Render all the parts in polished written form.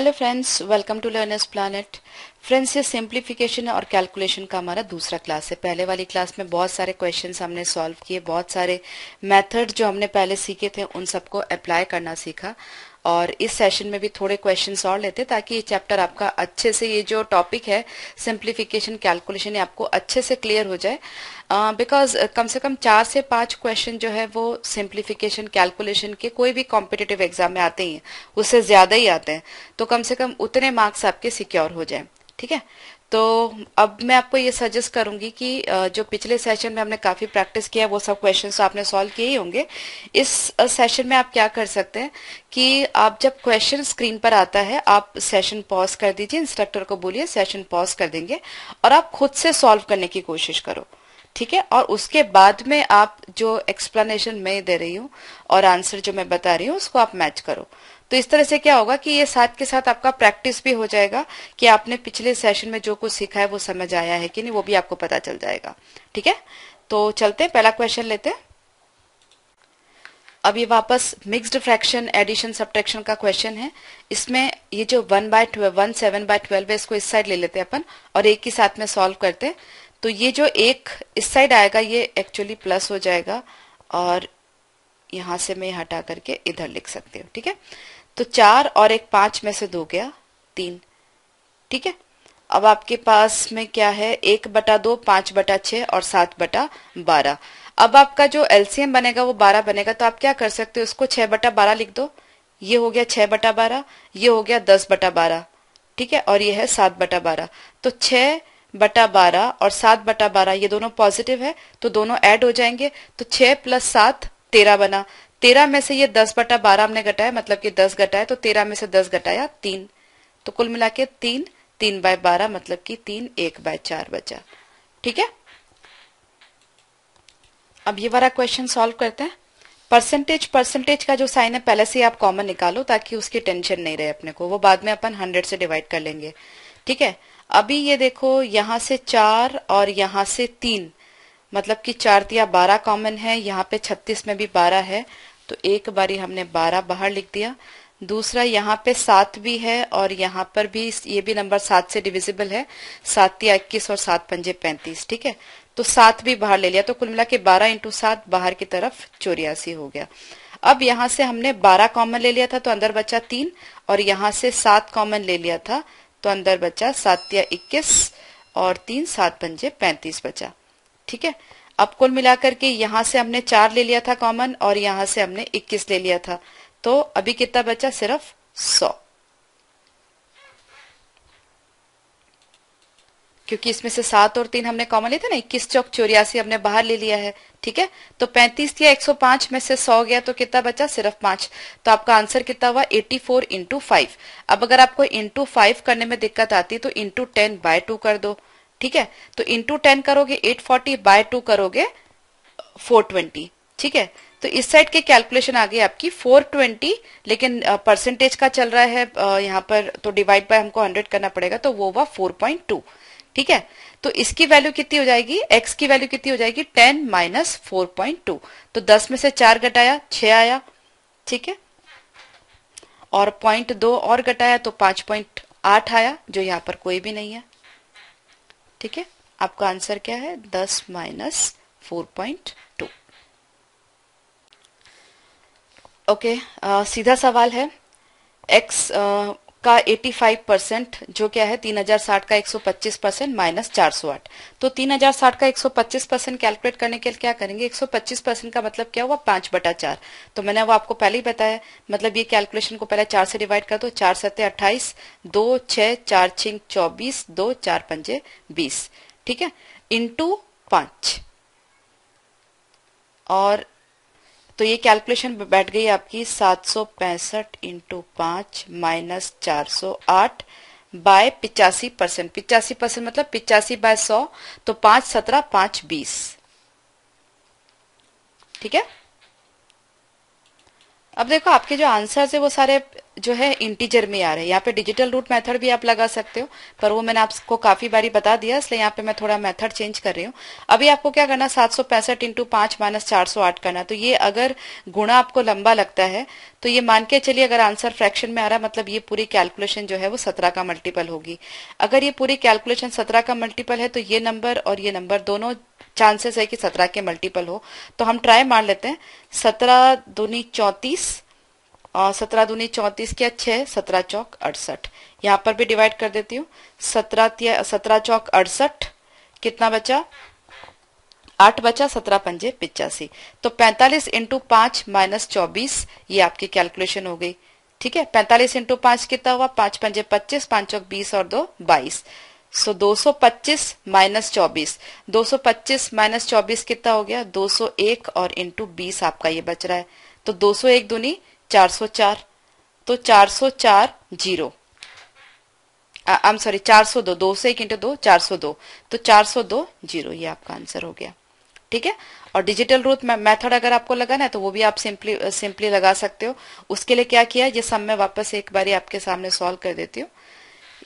Hello friends, welcome to learners planet. Friends, ये simplification और calculation का हमारा दूसरा क्लास है। पहले वाली क्लास में बहुत सारे क्वेश्चंस हमने सॉल्व किए, बहुत सारे मेथड जो हमने पहले सीखे थे उन सबको अप्लाई करना सीखा। और इस सेशन में भी थोड़े क्वेश्चंस और लेते ताकि ये चैप्टर आपका अच्छे से, ये जो टॉपिक है सिंप्लीफिकेशन कैलकुलेशन, ये आपको अच्छे से क्लियर हो जाए। बिकॉज कम से कम 4 से 5 क्वेश्चन जो है वो सिंप्लीफिकेशन कैलकुलेशन के कोई भी कॉम्पिटिटिव एग्जाम में आते ही हैं, उससे ज्यादा ही आते हैं। तो कम से कम उतने मार्क्स आपके सिक्योर हो जाए। ठीक है, तो अब मैं आपको ये सजेस्ट करूंगी कि जो पिछले सेशन में हमने काफी प्रैक्टिस किया वो सब क्वेश्चंस आपने सॉल्व किए ही होंगे। इस सेशन में आप क्या कर सकते हैं कि आप जब क्वेश्चन स्क्रीन पर आता है आप सेशन पॉज कर दीजिए, इंस्ट्रक्टर को बोलिए सेशन पॉज कर देंगे और आप खुद से सॉल्व करने की कोशिश करो। ठीक है, और उसके बाद में आप जो एक्सप्लेनेशन मैं दे रही हूँ और आंसर जो मैं बता रही हूँ उसको आप मैच करो। तो इस तरह से क्या होगा कि ये साथ के साथ आपका प्रैक्टिस भी हो जाएगा कि आपने पिछले सेशन में जो कुछ सीखा है वो समझ आया है कि नहीं, वो भी आपको पता चल जाएगा। ठीक है, तो चलते हैं, पहला क्वेश्चन लेते हैं। अब ये वापस मिक्स्ड फ्रैक्शन एडिशन सब्ट्रैक्शन का क्वेश्चन है। इसमें ये जो 1/12 7/12 है, इसको इस साइड ले लेते हैं अपन और एक ही साथ में सॉल्व करते हैं। तो ये जो एक इस साइड आएगा ये एक्चुअली प्लस हो जाएगा और यहां से मैं हटा करके इधर लिख सकती हूँ। ठीक है, तो 4 और एक 5 में से 2 गया 3। ठीक है, अब आपके पास में क्या है, 1/2 5/6 और 7/12। अब आपका जो एलसीएम बनेगा वो 12 बनेगा, तो आप क्या कर सकते हो, उसको 6/12 लिख दो। ये हो गया 6/12, ये हो गया 10/12। ठीक है, और ये है 7/12। तो 6/12 और 7/12 ये दोनों पॉजिटिव है तो दोनों ऐड हो जाएंगे। तो 6 + 7 13 बना। 13 में से ये 10/12 हमने घटाया, मतलब कि 10 घटाया, तो 13 में से 10 घटाया 3, तो कुल मिला के 3 3/12 मतलब कि 3 1/4 बचा। ठीक है, अब ये वाला क्वेश्चन सॉल्व करते हैं। परसेंटेज का जो साइन है पहले से आप कॉमन निकालो ताकि उसकी टेंशन नहीं रहे अपने को, वो बाद में अपन 100 से डिवाइड कर लेंगे। ठीक है, अभी ये देखो यहां से 4 और यहां से 3, मतलब कि 4 × 12 कॉमन है, यहाँ पे 36 में भी 12 है, तो एक बारी हमने 12 बाहर लिख दिया। दूसरा यहाँ पे 7 भी है और यहाँ पर भी ये भी नंबर 7 से डिविजिबल है, 7 × 21 और 7 × 5 = 35। ठीक है, तो 7 भी बाहर ले लिया, तो कुल मिला के 12 × 7 बाहर की तरफ 84 हो गया। अब यहाँ से हमने 12 कॉमन ले लिया था तो अंदर बचा 3, और यहाँ से 7 कॉमन ले लिया था तो अंदर बचा 7 × 21 और 3 7 × 5 = 35 बचा। ठीक है, अब कुल मिलाकर के यहां से हमने 4 ले लिया था कॉमन और यहां से हमने 21 ले लिया था, तो अभी कितना बचा, सिर्फ 100, क्योंकि इसमें से 7 और 3 हमने कॉमन लिए थे ना, 21 × 4 = 84 हमने बाहर ले लिया है। ठीक है, तो 35 या 105 में से 100 गया तो कितना बचा, सिर्फ 5। तो आपका आंसर कितना हुआ, 84 × 5। अब अगर आपको × 5 करने में दिक्कत आती है तो × 10/2 कर दो। ठीक है, तो × 10 करोगे 840/2 करोगे 420। ठीक है, तो इस साइड की कैलकुलेशन आ गई आपकी 420, लेकिन परसेंटेज का चल रहा है यहाँ पर, तो डिवाइड बाय हमको 100 करना पड़ेगा, तो वो हुआ 4.2। ठीक है, तो इसकी वैल्यू कितनी हो जाएगी, x की वैल्यू कितनी हो जाएगी, 10 - 4.2। तो 10 में से 4 घटाया 6 आया। ठीक है, और 0.2 और घटाया तो 5.8 आया, जो यहाँ पर कोई भी नहीं है। ठीक है, आपका आंसर क्या है, 10 - 4.2। ओके, सीधा सवाल है, x का 85% जो क्या है 3060 का 125% - 408। तो 3060 का 125% कैलकुलेट करने के लिए क्या करेंगे, 125% का मतलब क्या हुआ, 5/4। तो मैंने वो आपको पहले ही बताया, मतलब ये कैलकुलेशन को पहले 4 से डिवाइड कर दो, 4 × 7 = 28, 2 6 4 6 24, 2 4 5 = 20। ठीक है, × 5, और तो ये कैलकुलेशन बैठ गई आपकी 765 × 5 - 408 बाय 85%। 85% मतलब 85/100, तो 5 17 5 20। ठीक है, अब देखो आपके जो आंसर्स है वो सारे जो है इंटीजर में आ रहे हैं। यहाँ पे डिजिटल रूट मेथड भी आप लगा सकते हो, पर वो मैंने आपको काफी बारी बता दिया, इसलिए यहाँ पे मैं थोड़ा मेथड चेंज कर रही हूँ। अभी आपको क्या करना, 765 इंटू 5 माइनस 408 करना। तो ये अगर गुणा आपको लंबा लगता है तो ये मान के चलिए अगर आंसर फ्रैक्शन में आ रहा है, मतलब ये पूरी कैलकुलेशन जो है वो 17 का मल्टीपल होगी। अगर ये पूरी कैलकुलेशन 17 का मल्टीपल है तो ये नंबर और ये नंबर दोनों चांसेस है कि 17 के मल्टीपल हो। तो हम ट्राई मार लेते हैं। 17 दूनी 34 और 17 दूनी 34 क्या 6, 17 चौक 68। यहाँ पर भी डिवाइड कर देती हूँ। 17 चौक 68, कितना बचा, 8 बचा, 17 पंजे 85। तो 45 इंटू 5 माइनस 24, ये आपकी कैलकुलेशन हो गई। ठीक है, 45 इंटू 5 कितना हुआ, 5 पंजे 25, 5 चौक 20 और 2 22। सो 225 माइनस 24, 225 माइनस 24 कितना हो गया, 201 और इंटू 20 आपका ये बच रहा है। तो 201 दूनी 404, तो 404 जीरो, आई एम सॉरी 402, 2 से 1 इंटू 2 402, तो 402 जीरो, ये आपका आंसर हो गया। ठीक है, और डिजिटल रूट मेथड अगर आपको लगा ना तो वो भी आप सिंपली लगा सकते हो। उसके लिए क्या किया, ये सब मैं वापस एक बारी आपके सामने सॉल्व कर देती हूँ।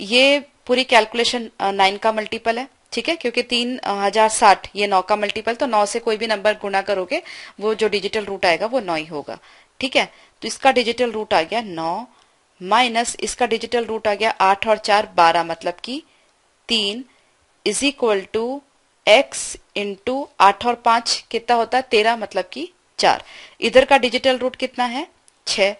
ये पूरी कैलकुलेशन 9 का मल्टीपल है। ठीक है, क्योंकि 3060 ये 9 का मल्टीपल, तो 9 से कोई भी नंबर गुणा करोगे वो जो डिजिटल रूट आएगा वो 9 ही होगा। ठीक है, तो इसका डिजिटल रूट आ गया 9 माइनस इसका डिजिटल रूट आ गया 8 और 4 12, मतलब कि 3 is equal to x into 8 और 5 कितना होता है 13, मतलब कि 4। इधर का डिजिटल रूट कितना है 6,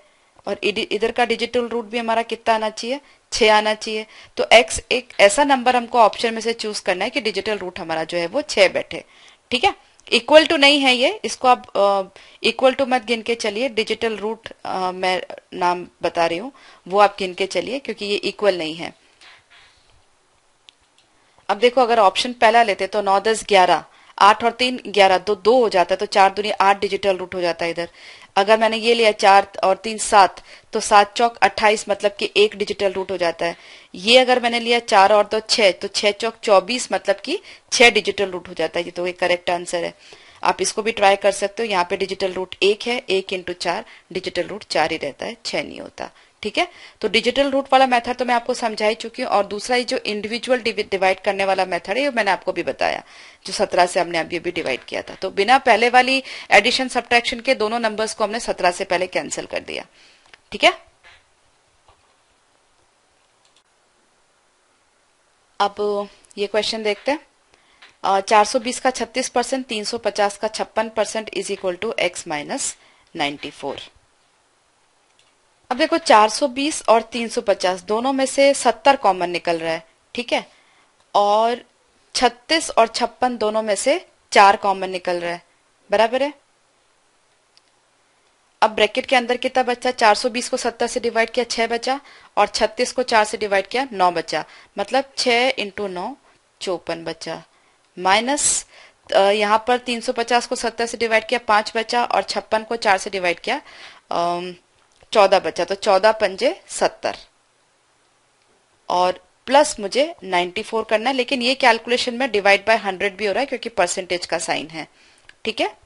और इधर का डिजिटल रूट भी हमारा कितना आना चाहिए 6 आना चाहिए। तो x एक ऐसा नंबर हमको ऑप्शन में से चूज करना है कि डिजिटल रूट हमारा जो है वो 6 बैठे। ठीक है, इक्वल टू नहीं है ये, इसको आप इक्वल टू मत गिन के चलिए, डिजिटल रूट मैं नाम बता रही हूँ वो आप गिन के चलिए, क्योंकि ये इक्वल नहीं है। अब देखो अगर ऑप्शन पहला लेते तो 9 10 11, 8 और 3 11, तो 2 हो जाता है, तो 4 दूनी 8 डिजिटल रूट हो जाता है इधर। अगर मैंने ये लिया 4 और 3 7, तो 7 चौक 28, मतलब कि 1 डिजिटल रूट हो जाता है। ये अगर मैंने लिया 4 और 2 6, तो 6 चौक 24, मतलब कि 6 डिजिटल रूट हो जाता है। ये तो एक करेक्ट आंसर है। आप इसको भी ट्राई कर सकते हो। यहाँ पे डिजिटल रूट 1 है, 1 इंटू 4 डिजिटल रूट 4 ही रहता है, 6 नहीं होता। ठीक है, तो डिजिटल रूट वाला मेथड तो मैं आपको समझा ही चुकी हूँ, और दूसरा ये जो इंडिविजुअल डिवाइड करने वाला मेथड है, ये मैंने आपको भी बताया, जो 17 से हमने अभी डिवाइड किया था। तो बिना पहले वाली एडिशन सब्ट्रैक्शन के दोनों नंबर्स को हमने 17 से पहले कैंसिल कर दिया। ठीक है, अब ये क्वेश्चन देखते हैं। 420 का 36%, 350 का 56% is equal to x minus 94। अब देखो 420 और 350 दोनों में से 70 कॉमन निकल रहा है। ठीक है, और 36 और 56 दोनों में से 4 कॉमन निकल रहा है, बराबर है। अब ब्रैकेट के अंदर कितना बचा, 420 को 70 से डिवाइड किया 6 बचा, और 36 को 4 से डिवाइड किया 9 बचा, मतलब 6 इंटू 9 54 बचा, माइनस यहाँ पर 350 को 70 से डिवाइड किया 5 बचा, और 56 को 4 से डिवाइड किया 14 बचा, तो 14 पंजे 70, और प्लस मुझे 94 करना है। लेकिन ये कैलकुलेशन में डिवाइड बाय 100 भी हो रहा है, क्योंकि परसेंटेज का साइन है। ठीक है,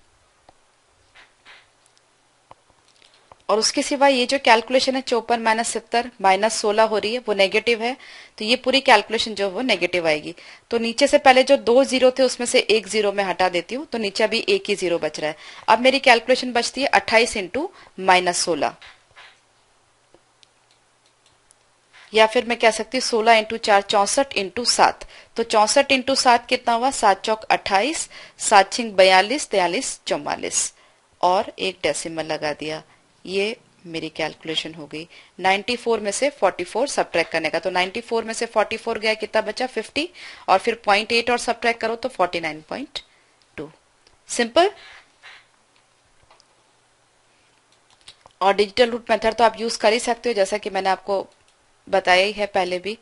और उसके सिवा ये जो कैलकुलेशन है 54 माइनस 70 माइनस 16 हो रही है, वो नेगेटिव है, तो ये पूरी कैलकुलेशन जो वो नेगेटिव आएगी। तो नीचे से पहले जो 2 जीरो थे उसमें से एक जीरो में हटा देती हूँ, तो नीचे अभी एक ही जीरो बच रहा है। अब मेरी कैलकुलेशन बचती है 28 इंटू माइनस 16, या फिर मैं कह सकती हूँ 16 इंटू 4 64 इंटू 7। तो 64 इंटू 7 कितना हुआ, 7 चौक 28, 7 छिंग 42, 43 44, और एक डेसिमल लगा दिया। ये मेरी कैलकुलेशन हो गई। 94 में से 44 सब्ट्रैक्ट करने का, तो 94 में से 44 गया, कितना बचा 50, और फिर 0.8 और सब्ट्रैक्ट करो तो 49.2। सिंपल। और डिजिटल रूट मेथड तो आप यूज कर ही सकते हो, जैसा कि मैंने आपको बताया ही है पहले भी।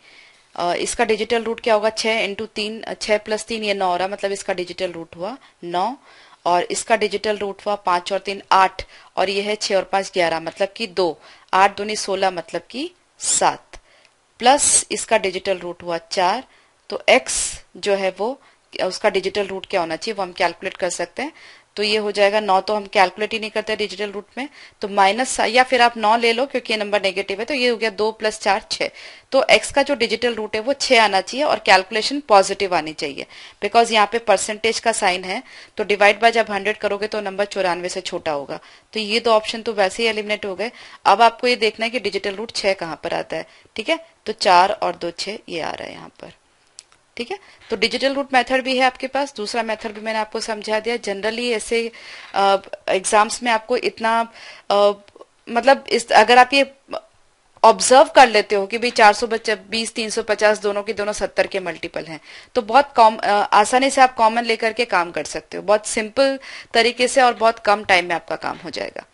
इसका डिजिटल रूट क्या होगा, 6 इंटू 3, 6 प्लस 3 ये 9 हो रहा, मतलब इसका डिजिटल रूट हुआ 9, और इसका डिजिटल रूट हुआ 5 और 3 8, और ये है 6 और 5 11, मतलब कि 2, 8 दूनी 16, मतलब कि 7, प्लस इसका डिजिटल रूट हुआ 4। तो x जो है वो उसका डिजिटल रूट क्या होना चाहिए वो हम कैलकुलेट कर सकते हैं। तो ये हो जाएगा 9, तो हम कैलकुलेट ही नहीं करते डिजिटल रूट में, तो माइनस, या फिर आप 9 ले लो क्योंकि ये नंबर नेगेटिव है, तो ये हो गया 2 + 4 6। तो x का जो डिजिटल रूट है वो 6 आना चाहिए और कैलकुलेशन पॉजिटिव आनी चाहिए, बिकॉज यहाँ पे परसेंटेज का साइन है, तो डिवाइड बाय जब 100 करोगे तो नंबर 94 से छोटा होगा। तो ये दो ऑप्शन तो वैसे ही एलिमिनेट हो गए। अब आपको ये देखना है कि डिजिटल रूट 6 कहाँ पर आता है। ठीक है, तो 4 और 2 6 ये आ रहा है यहाँ पर। ठीक है, तो डिजिटल रूट मेथड भी है आपके पास, दूसरा मेथड भी मैंने आपको समझा दिया। जनरली ऐसे एग्जाम्स में आपको इतना मतलब इस अगर आप ये ऑब्जर्व कर लेते हो कि भाई 420 350 दोनों की दोनों 70 के मल्टीपल हैं, तो बहुत आसानी से आप कॉमन लेकर के काम कर सकते हो, बहुत सिंपल तरीके से और बहुत कम टाइम में आपका काम हो जाएगा।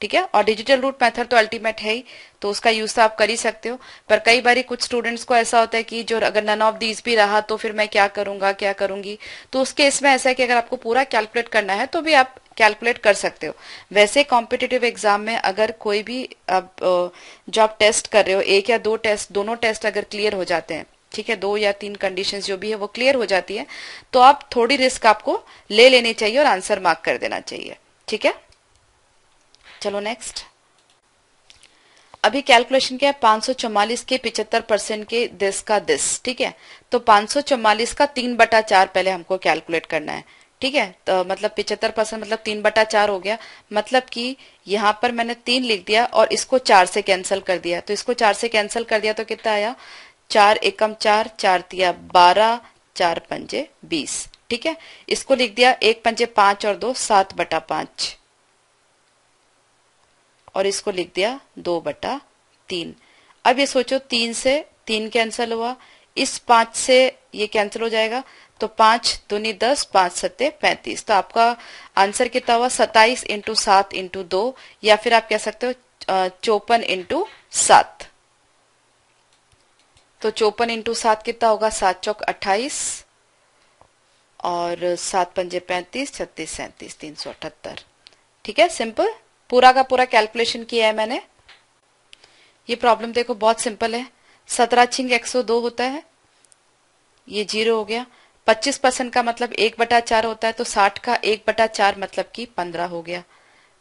ठीक है, और डिजिटल रूट मेथड तो अल्टीमेट है ही, तो उसका यूज तो आप कर ही सकते हो। पर कई बार कुछ स्टूडेंट्स को ऐसा होता है कि जो अगर नन ऑफ दीज भी रहा तो फिर मैं क्या करूंगा क्या करूंगी, तो उस केस में ऐसा है कि अगर आपको पूरा कैलकुलेट करना है तो भी आप कैलकुलेट कर सकते हो। वैसे कॉम्पिटिटिव एग्जाम में अगर कोई भी आप जो आप टेस्ट कर रहे हो, एक या दो टेस्ट, दोनों टेस्ट अगर क्लियर हो जाते हैं, ठीक है, 2 या 3 कंडीशंस जो भी है वो क्लियर हो जाती है, तो आप थोड़ी रिस्क आपको ले लेनी चाहिए और आंसर मार्क कर देना चाहिए। ठीक है, चलो नेक्स्ट। अभी कैलकुलेशन क्या है, 544 के 75% के दिस का दिस। ठीक है, तो 544 का 3/4 पहले हमको कैलकुलेट करना है। ठीक है, तो मतलब 75% मतलब 3/4 हो गया, मतलब कि यहाँ पर मैंने 3 लिख दिया और इसको 4 से कैंसिल कर दिया, तो इसको 4 से कैंसिल कर दिया तो कितना आया, 4 एकम 4, 4 तिया 12, 4 पंजे 20। ठीक है, इसको लिख दिया 1 पंजे 5 और 2 7/5, और इसको लिख दिया 2/3। अब ये सोचो 3 से 3 कैंसिल हुआ, इस 5 से ये कैंसिल हो जाएगा, तो 5 दूनी 10, 5 सत्ते 35। तो आपका आंसर कितना हुआ, 27 × 7 × 2, या फिर आप कह सकते हो 54 × 7। तो 54 × 7 कितना होगा, 7 चौक 28 और 7 पंजे 35, 36 37 378। ठीक है, सिंपल, पूरा का पूरा कैलकुलेशन किया है मैंने। ये प्रॉब्लम देखो बहुत सिंपल है। 17 छिंग 102 होता है, ये 0 हो गया। 25% का मतलब 1/4 होता है, तो 60 का 1/4 मतलब कि 15 हो गया।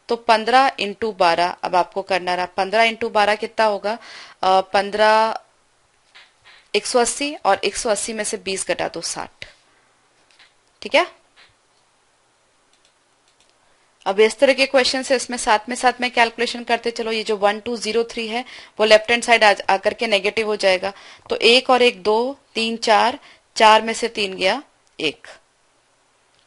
तो 15 × 12 अब आपको करना रहा। 15 × 12 कितना होगा, 15 180, और 180 में से 20 घटा दो 60। ठीक है, अब इस तरह के क्वेश्चन है, इसमें साथ में कैलकुलेशन करते चलो। ये जो 1203 है वो लेफ्ट हैंड साइड आकर के नेगेटिव हो जाएगा, तो 1 और 1 2 3 4, 4 में से 3 गया 1।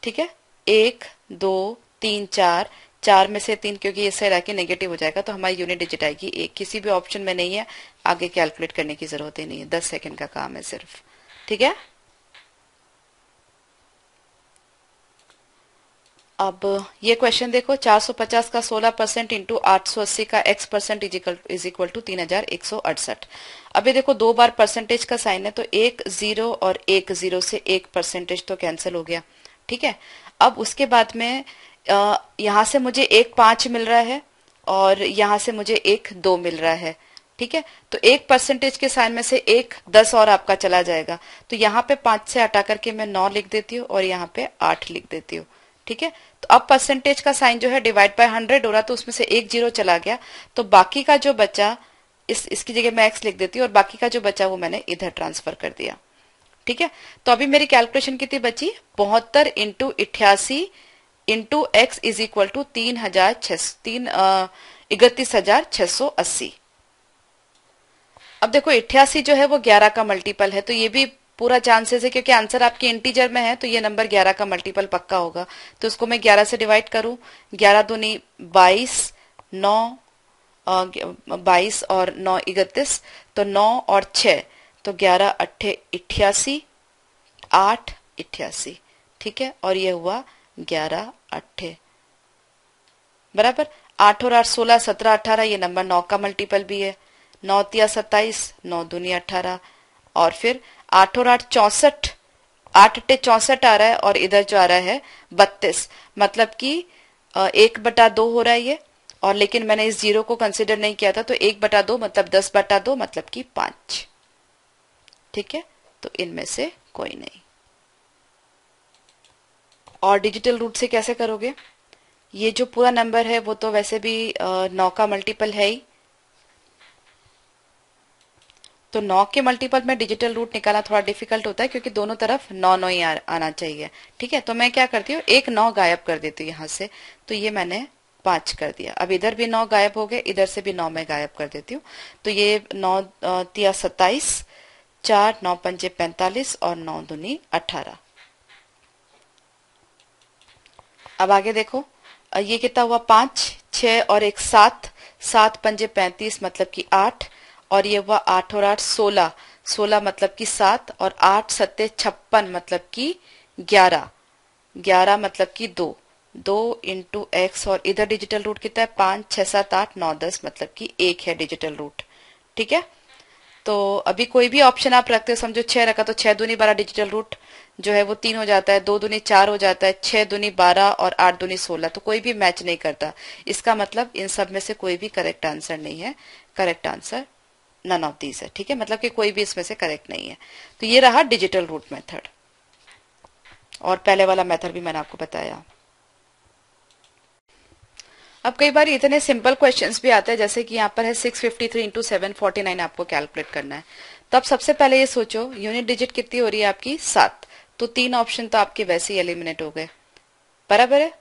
ठीक है, 1 2 3 4, 4 में से 3 क्योंकि इस साइड आके नेगेटिव हो जाएगा, तो हमारी यूनिट डिजिट आएगी 1। किसी भी ऑप्शन में नहीं है, आगे कैलकुलेट करने की जरूरत ही नहीं है, 10 सेकेंड का काम है सिर्फ। ठीक है, अब ये क्वेश्चन देखो, 450 का 16% इंटू 880 का x% इज इक्वल टू 3168। अभी देखो 2 बार परसेंटेज का साइन है, तो 1 0 और 1 0 से 1% तो कैंसिल हो गया। ठीक है, अब उसके बाद में यहाँ से मुझे 1 5 मिल रहा है और यहाँ से मुझे 1 2 मिल रहा है। ठीक है, तो 1% के साइन में से 1 10 और आपका चला जाएगा, तो यहाँ पे 5 से हटा करके मैं 9 लिख देती हूँ और यहाँ पे 8 लिख देती हूँ। ठीक है, तो अब परसेंटेज का साइन जो है डिवाइड बाय 100 हो रहा, तो उसमें से 1 0 चला गया, तो बाकी का जो बचा, इसकी जगह मैं x लिख देती हूँ और बाकी का जो बचा वो मैंने इधर ट्रांसफर कर दिया। ठीक है, तो अभी मेरी कैलकुलेशन कितनी बची, 72 × 88 × x इज इक्वल टू 31,680। अब देखो 88 जो है वो 11 का मल्टीपल है, तो ये भी पूरा चांसेस है, क्योंकि आंसर आपके इंटीजर में है, तो ये नंबर 11 का मल्टीपल पक्का होगा। तो उसको मैं 11 से डिवाइड करूं, 11 दूनी 22, 9 22 और 9 31, तो 9 और 6, तो 11 8 88, 8 88। ठीक है, और ये हुआ 11 8 बराबर। 8 और 8 16 17 18, ये नंबर 9 का मल्टीपल भी है। 9 तिया 27, 9 दूनी 18, और फिर 8 और 8 64, 8 8 64 आ रहा है, और इधर जो आ रहा है 32, मतलब कि 1/2 हो रहा है ये, और लेकिन मैंने इस 0 को कंसिडर नहीं किया था, तो 1/2 मतलब 10/2 मतलब कि 5। ठीक है, तो इनमें से कोई नहीं। और डिजिटल रूट से कैसे करोगे, ये जो पूरा नंबर है वो तो वैसे भी 9 का मल्टीपल है ही, तो 9 के मल्टीपल में डिजिटल रूट निकालना थोड़ा डिफिकल्ट होता है क्योंकि दोनों तरफ 9 9 ही आना चाहिए। ठीक है, तो मैं क्या करती हूँ, एक 9 गायब कर देती हूँ यहाँ से, तो ये मैंने 5 कर दिया। अब इधर भी 9 गायब हो गए, इधर से भी 9 मैं गायब कर देती हूँ, तो ये 9 तिया 27, 4 9 पंजे 45 और 9 दूनी 18। अब आगे देखो, ये कितना हुआ, 5 6 और एक 7, 7 पंजे 35 मतलब कि 8, और ये हुआ 8 और 8 16, 16 मतलब कि 7, और 8 सत्ते 56 मतलब कि 11, 11 मतलब कि 2, 2 इंटू एक्स, और इधर डिजिटल रूट कितना है, 5 6 7 8 9 10 मतलब कि 1 है डिजिटल रूट। ठीक है, तो अभी कोई भी ऑप्शन आप रखते हो, समझो 6 रखा तो 6 दूनी 12 डिजिटल रूट जो है वो 3 हो जाता है, 2 दूनी 4 हो जाता है, 6 दूनी 12 और 8 दूनी 16, तो कोई भी मैच नहीं करता। इसका मतलब इन सब में से कोई भी करेक्ट आंसर नहीं है, correct answer none of these है। ठीक है, मतलब कि कोई भी इसमें से करेक्ट नहीं है। तो ये रहा डिजिटल रूट मेथड, और पहले वाला मेथड भी मैंने आपको बताया। अब कई बार इतने सिंपल क्वेश्चंस भी आते हैं, जैसे कि यहाँ पर है 653 इंटू 749 आपको कैलकुलेट करना है। तो अब सबसे पहले ये सोचो, यूनिट डिजिट कितनी हो रही है आपकी, 7, तो 3 ऑप्शन तो आपके वैसे ही एलिमिनेट हो गए, बराबर है।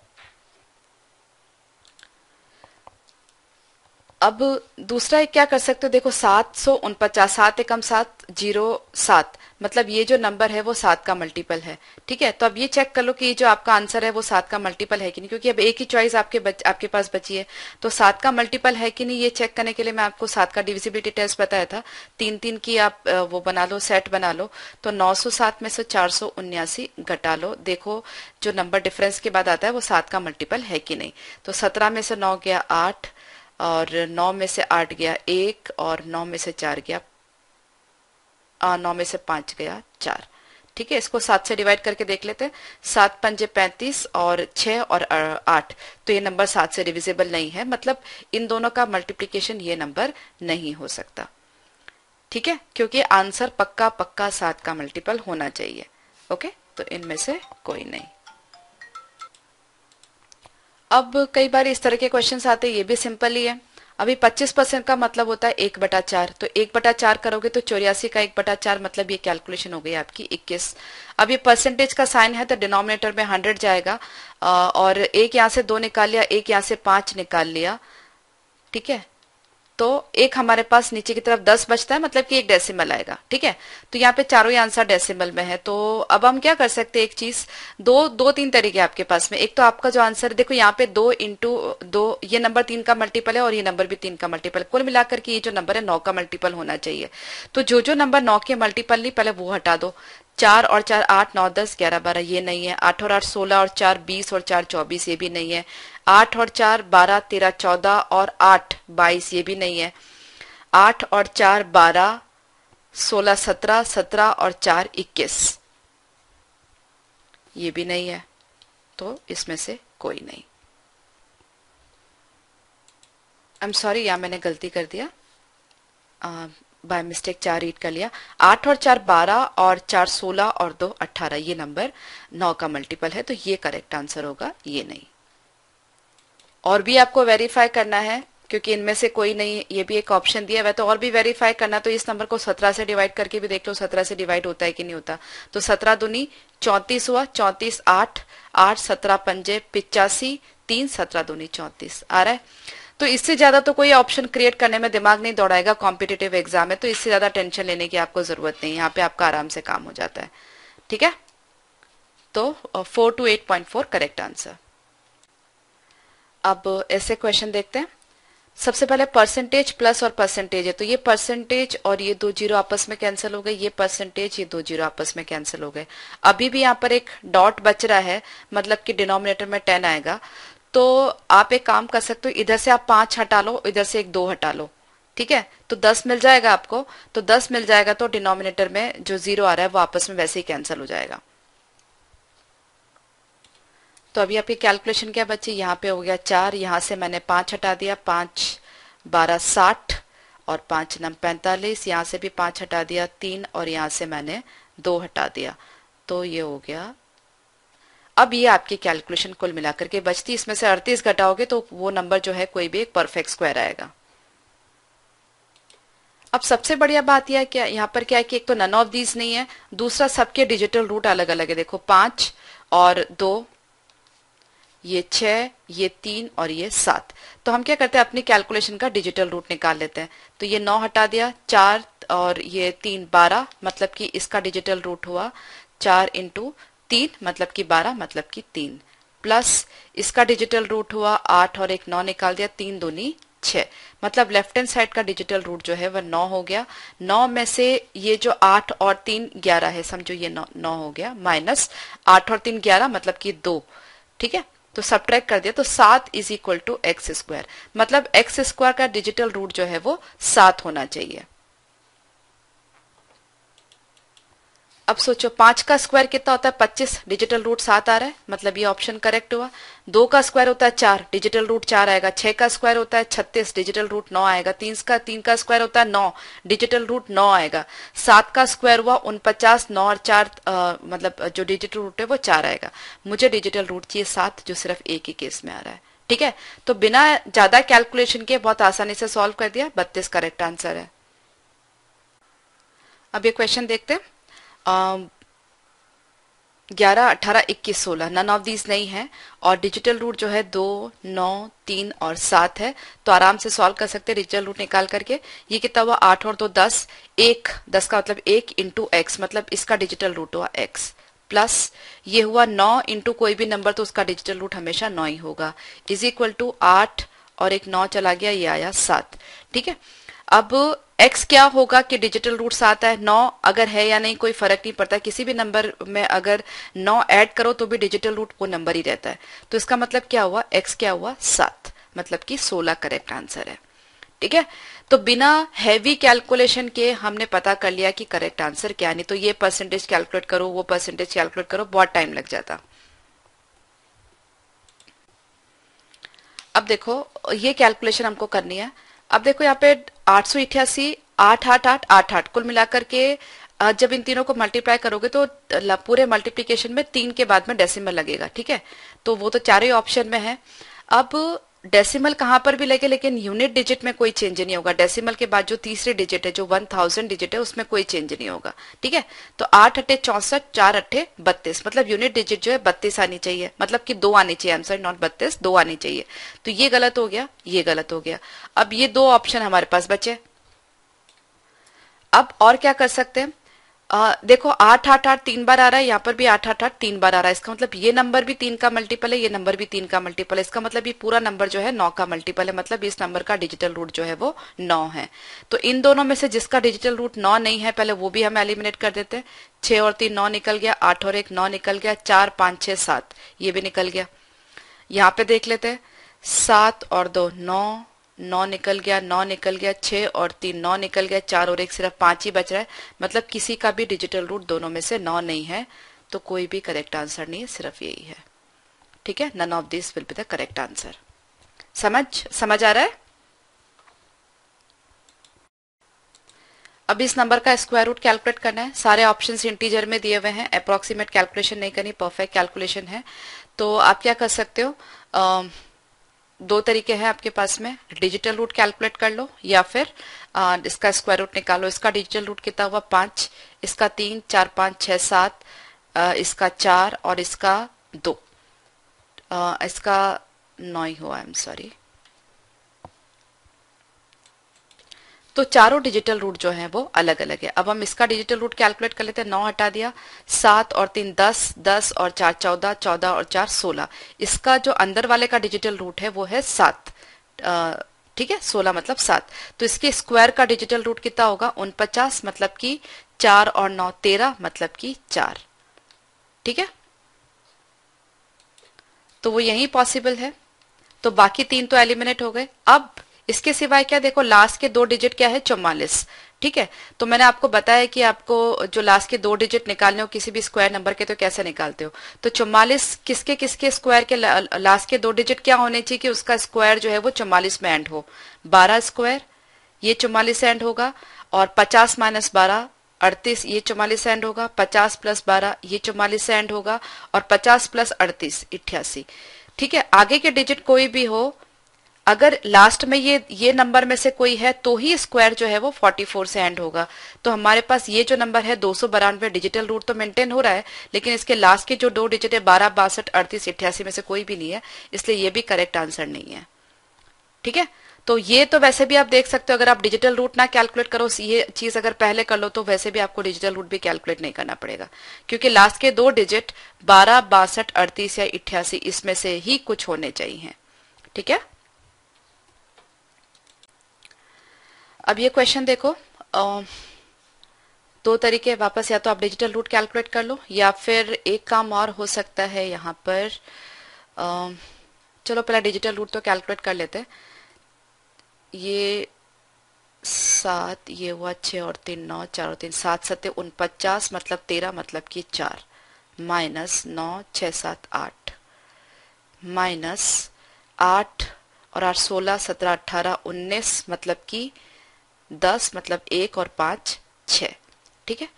अब दूसरा एक क्या कर सकते हो, देखो 749, 7 एकम 7 07, मतलब ये जो नंबर है वो 7 का मल्टीपल है। ठीक है, तो अब ये चेक कर लो कि ये जो आपका आंसर है वो 7 का मल्टीपल है कि नहीं, क्योंकि अब एक ही चॉइस आपके पास बची है, तो 7 का मल्टीपल है कि नहीं ये चेक करने के लिए मैं आपको 7 का डिविजिबिलिटी टेस्ट बताया था, 3 3 की आप वो बना लो, सेट बना लो, तो 907 में से 479 घटा लो, देखो जो नंबर डिफरेंस के बाद आता है वो 7 का मल्टीपल है कि नहीं। तो 17 में से 9 गया 8, और 9 में से 8 गया 1, और 9 में से 4 गया 9 में से 5 गया 4। ठीक है, इसको 7 से डिवाइड करके देख लेते हैं, 7 पंजे 35 और 6 और 8, तो ये नंबर 7 से डिविजिबल नहीं है, मतलब इन दोनों का मल्टीप्लीकेशन ये नंबर नहीं हो सकता। ठीक है, क्योंकि आंसर पक्का पक्का 7 का मल्टीपल होना चाहिए। ओके, तो इनमें से कोई नहीं। अब कई बार इस तरह के क्वेश्चंस आते हैं, ये भी सिंपल ही है। अभी 25% का मतलब होता है 1/4, तो 1/4 करोगे तो 84 का 1/4 मतलब ये कैलकुलेशन हो गई आपकी 21। अब ये परसेंटेज का साइन है तो डिनोमिनेटर में 100 जाएगा, और एक यहाँ से 2 निकाल लिया, एक यहाँ से 5 निकाल लिया। ठीक है, तो एक हमारे पास नीचे की तरफ 10 बचता है, मतलब कि एक डेसिमल आएगा। ठीक है, तो यहाँ पे चारों ही आंसर डेसिमल में है, तो अब हम क्या कर सकते हैं, एक चीज, दो तीन तरीके आपके पास में। एक तो आपका जो आंसर है, देखो यहाँ पे 2 इंटू 2, ये नंबर 3 का मल्टीपल है और ये नंबर भी 3 का मल्टीपल है, कुल मिलाकर के ये जो नंबर है 9 का मल्टीपल होना चाहिए। तो जो नंबर 9 के मल्टीपल नहीं, पहले वो हटा दो। 4 और 4 8 9 10 11 12, ये नहीं है। 8 और 8 16 और 4 20 और 4 24, ये भी नहीं है। 8 और 4 12 13 14 और 8 22, ये भी नहीं है। 8 और 4 12 16 17 17 और 4 21, ये भी नहीं है, तो इसमें से कोई नहीं। आई एम सॉरी, या मैंने गलती कर दिया, बाय मिस्टेक 4 रीड कर लिया। 8 और 4 12 और 4 16 और 2 18, ये नंबर 9 का मल्टीपल है, तो ये करेक्ट आंसर होगा, ये नहीं। और भी आपको वेरीफाई करना है, क्योंकि इनमें से कोई नहीं, ये भी एक ऑप्शन दिया हुआ है, तो और भी वेरीफाई करना, तो इस नंबर को 17 से डिवाइड करके भी देख लो, 17 से डिवाइड होता है कि नहीं होता। तो 17 दूनी 34 हुआ, 34 8 8 17 पंजे 85, 3 17 दूनी 34 आ रहा है। तो इससे ज्यादा तो कोई ऑप्शन क्रिएट करने में दिमाग नहीं दौड़ाएगा, कॉम्पिटेटिव एग्जाम है, तो इससे ज्यादा टेंशन लेने की आपको जरूरत नहीं है, यहाँ पे आपका आराम से काम हो जाता है। ठीक है, तो 4 to 8.4 करेक्ट आंसर। अब ऐसे क्वेश्चन देखते हैं। सबसे पहले परसेंटेज प्लस और परसेंटेज है, तो ये परसेंटेज और ये 2 जीरो आपस में कैंसिल हो गए, ये परसेंटेज ये 2 जीरो आपस में कैंसिल हो गए। अभी भी यहाँ पर एक डॉट बच रहा है, मतलब कि डिनोमिनेटर में 10 आएगा। तो आप एक काम कर सकते हो, इधर से आप 5 हटा लो, इधर से एक 2 हटा लो। ठीक है, तो 10 मिल जाएगा आपको, तो 10 मिल जाएगा, तो डिनोमिनेटर में जो 0 आ रहा है वो आपस में वैसे ही कैंसिल हो जाएगा। तो अभी आपकी कैलकुलेशन क्या बची, यहाँ पे हो गया 4, यहाँ से मैंने 5 हटा दिया, 5 12 60 और 5 9 45, यहाँ से भी 5 हटा दिया 3, और यहाँ से मैंने 2 हटा दिया, तो ये हो गया। अब ये आपकी कैलकुलेशन कुल मिलाकर के बचती, इसमें से 38 घटाओगे तो वो नंबर जो है कोई भी एक परफेक्ट स्क्वायर आएगा। अब सबसे बढ़िया बात यह क्या, यहाँ पर क्या है कि एक तो नन ऑफ दीज नहीं है, दूसरा सबके डिजिटल रूट अलग अलग है। देखो 5 और 2, ये 6, ये 3 और ये 7। तो हम क्या करते हैं, अपनी कैलकुलेशन का डिजिटल रूट निकाल लेते हैं। तो ये 9 हटा दिया, 4 और ये 3 12, मतलब कि इसका डिजिटल रूट हुआ 4 इंटू 3 मतलब कि 12 मतलब कि 3, प्लस इसका डिजिटल रूट हुआ 8 और एक 9 निकाल दिया, 3 दूनी 6, मतलब लेफ्ट हैंड साइड का डिजिटल रूट जो है वह 9 हो गया। 9 में से ये जो 8 और 3 11 है, समझो ये 9 हो गया, माइनस 8 और 3 11 मतलब कि 2, ठीक है। तो सब्ट्रैक्ट कर दिया, तो 7 is equal to x square, मतलब एक्स स्क्वायर का डिजिटल रूट जो है वो 7 होना चाहिए। अब सोचो 5 का स्क्वायर कितना होता है 25, डिजिटल रूट 7 आ रहा है, मतलब ये ऑप्शन करेक्ट हुआ। 2 का स्क्वायर होता है 4, डिजिटल रूट 4 आएगा। 6 का स्क्वायर होता है 36, डिजिटल रूट 9 आएगा। 3 का स्क्वायर होता है 9, डिजिटल रूट 9 आएगा। 7 का स्क्वायर हुआ 49, 9 और 4 मतलब जो डिजिटल रूट है वो 4 आएगा। मुझे डिजिटल रूट चाहिए 7, जो सिर्फ एक ही केस में आ रहा है, ठीक है। तो बिना ज्यादा कैलकुलेशन के बहुत आसानी से सॉल्व कर दिया, 32 करेक्ट आंसर है। अब ये क्वेश्चन देखते हैं। 11, 18, 21, 16 नन ऑफ दीज नहीं है, और डिजिटल रूट जो है 2, 9, 3 और 7 है। तो आराम से सॉल्व कर सकते हैं डिजिटल रूट निकाल करके। ये कितना हुआ 8 और 2 10, 10 का मतलब 1 इंटू एक्स, मतलब इसका डिजिटल रूट हुआ x, प्लस ये हुआ 9 इंटू कोई भी नंबर तो उसका डिजिटल रूट हमेशा 9 ही होगा, इज इक्वल टू 8 और एक 9 चला गया, ये आया 7, ठीक है। अब x क्या होगा कि डिजिटल रूट 7 है, 9 अगर है या नहीं कोई फर्क नहीं पड़ता, किसी भी नंबर में अगर 9 ऐड करो तो भी डिजिटल रूट वो नंबर ही रहता है। तो इसका मतलब क्या हुआ, x क्या हुआ 7, मतलब कि 16 करेक्ट आंसर है, ठीक है। तो बिना हैवी कैलकुलेशन के हमने पता कर लिया कि करेक्ट आंसर क्या, नहीं तो ये परसेंटेज कैलकुलेट करो, वो परसेंटेज कैलकुलेट करो, बहुत टाइम लग जाता। अब देखो ये कैलकुलेशन हमको करनी है। अब देखो यहाँ पे 888, 888, 88 कुल मिलाकर के जब इन तीनों को मल्टीप्लाई करोगे तो पूरे मल्टीप्लीकेशन में 3 के बाद में डेसिमल लगेगा, ठीक है। तो वो तो चारों ही ऑप्शन में है। अब डेसिमल कहां पर भी लगे, लेकिन यूनिट डिजिट में कोई चेंज नहीं होगा। डेसिमल के बाद जो तीसरे डिजिट है, जो 1000 डिजिट है, उसमें कोई चेंज नहीं होगा, ठीक है। तो 8 अट्ठे 64, 4 अट्ठे 32, मतलब यूनिट डिजिट जो है 32 आनी चाहिए, मतलब कि 2 आनी चाहिए, आंसर नॉट 32, 2 आनी चाहिए। तो ये गलत हो गया, ये गलत हो गया। अब ये 2 ऑप्शन हमारे पास बचे। अब और क्या कर सकते हैं, देखो 8 8 8 3 बार आ रहा है, यहाँ पर भी 8 8 8 3 बार आ रहा है। इसका मतलब ये नंबर भी 3 का मल्टीपल है, ये नंबर भी 3 का मल्टीपल है। इसका मतलब ये पूरा नंबर जो है 9 का मल्टीपल है, मतलब इस नंबर का डिजिटल रूट जो है वो 9 है। तो इन दोनों में से जिसका डिजिटल रूट 9 नहीं है, पहले वो भी हम एलिमिनेट कर देते हैं। 6 और 3 9 निकल गया, 8 और 1 9 निकल गया, 4 5 6 7 ये भी निकल गया। यहाँ पे देख लेते हैं, 7 और 2 9, 9 निकल गया, 9 निकल गया, 6 और 3 9 निकल गया, 4 और 1 सिर्फ 5 ही बच रहा है, मतलब किसी का भी डिजिटल रूट दोनों में से 9 नहीं है। तो कोई भी करेक्ट आंसर नहीं है, सिर्फ यही है, ठीक है। None of this will be the correct answer. समझ आ रहा है। अब इस नंबर का स्क्वायर रूट कैलकुलेट करना है। सारे ऑप्शंस इंटीजर में दिए हुए हैं, अप्रोक्सीमेट कैलकुलेशन नहीं करनी, परफेक्ट कैलकुलेशन है। तो आप क्या कर सकते हो, 2 तरीके हैं आपके पास में, डिजिटल रूट कैलकुलेट कर लो या फिर इसका स्क्वायर रूट निकालो। इसका डिजिटल रूट कितना हुआ 5, इसका 3 4 5 6 7, इसका 4 और इसका 2, इसका 9 ही हुआ, आई एम सॉरी। तो चारों डिजिटल रूट जो है वो अलग अलग है। अब हम इसका डिजिटल रूट कैलकुलेट कर लेते हैं। 9 हटा दिया, 7 और 3 10, 10 और 4 14, 14 और 4 16। इसका जो अंदर वाले का डिजिटल रूट है वो है 7, ठीक है, 16 मतलब 7। तो इसके स्क्वायर का डिजिटल रूट कितना होगा 49, मतलब कि 4 और 9 13, मतलब कि 4, ठीक है। तो वो यही पॉसिबल है। तो बाकी 3 तो एलिमिनेट हो गए। अब इसके सिवाय क्या, देखो लास्ट के 2 डिजिट क्या है 44, ठीक है। तो मैंने आपको बताया कि आपको जो लास्ट के 2 डिजिट निकालने हो किसी भी स्क्वायर नंबर के, तो कैसे निकालते हो। तो 44 किसके किसके स्क्वायर के लास्ट के 2 डिजिट क्या होने चाहिए कि उसका स्क्वायर जो है वो 44 में एंड हो। 12 स्क्वायर ये 44 से एंड होगा, और 50 माइनस 12 38 ये 44 से एंड होगा, 50 प्लस 12 ये 44 से एंड होगा, और 50 प्लस 38 88। ठीक है, आगे के डिजिट कोई भी हो, अगर लास्ट में ये नंबर में से कोई है तो ही स्क्वायर जो है वो 44 से एंड होगा। तो हमारे पास ये जो नंबर है 292 डिजिटल रूट तो मेंटेन हो रहा है, लेकिन इसके लास्ट के जो दो डिजिट है 12 62 38 88 में से कोई भी नहीं है, इसलिए ये भी करेक्ट आंसर नहीं है। ठीक है, तो ये तो वैसे भी आप देख सकते हो, अगर आप डिजिटल रूट ना कैलकुलेट करो, ये चीज अगर पहले कर लो तो वैसे भी आपको डिजिटल रूट भी कैलकुलेट नहीं करना पड़ेगा, क्योंकि लास्ट के दो डिजिट 12 62 38 या 88 इसमें से ही कुछ होने चाहिए। ठीक है, अब ये क्वेश्चन देखो, दो तरीके वापस, या तो आप डिजिटल रूट कैलकुलेट कर लो, या फिर एक काम और हो सकता है यहाँ पर, चलो पहले डिजिटल रूट तो कैलकुलेट कर लेते हैं। ये 7, ये हुआ 6 और 3 9, 4 और 3 7 7 49 मतलब 13 मतलब कि 4, माइनस 9 6 7 8, माइनस 8 और 8 16 17 18 19 मतलब कि 10 मतलब 1 और 5 6। ठीक है,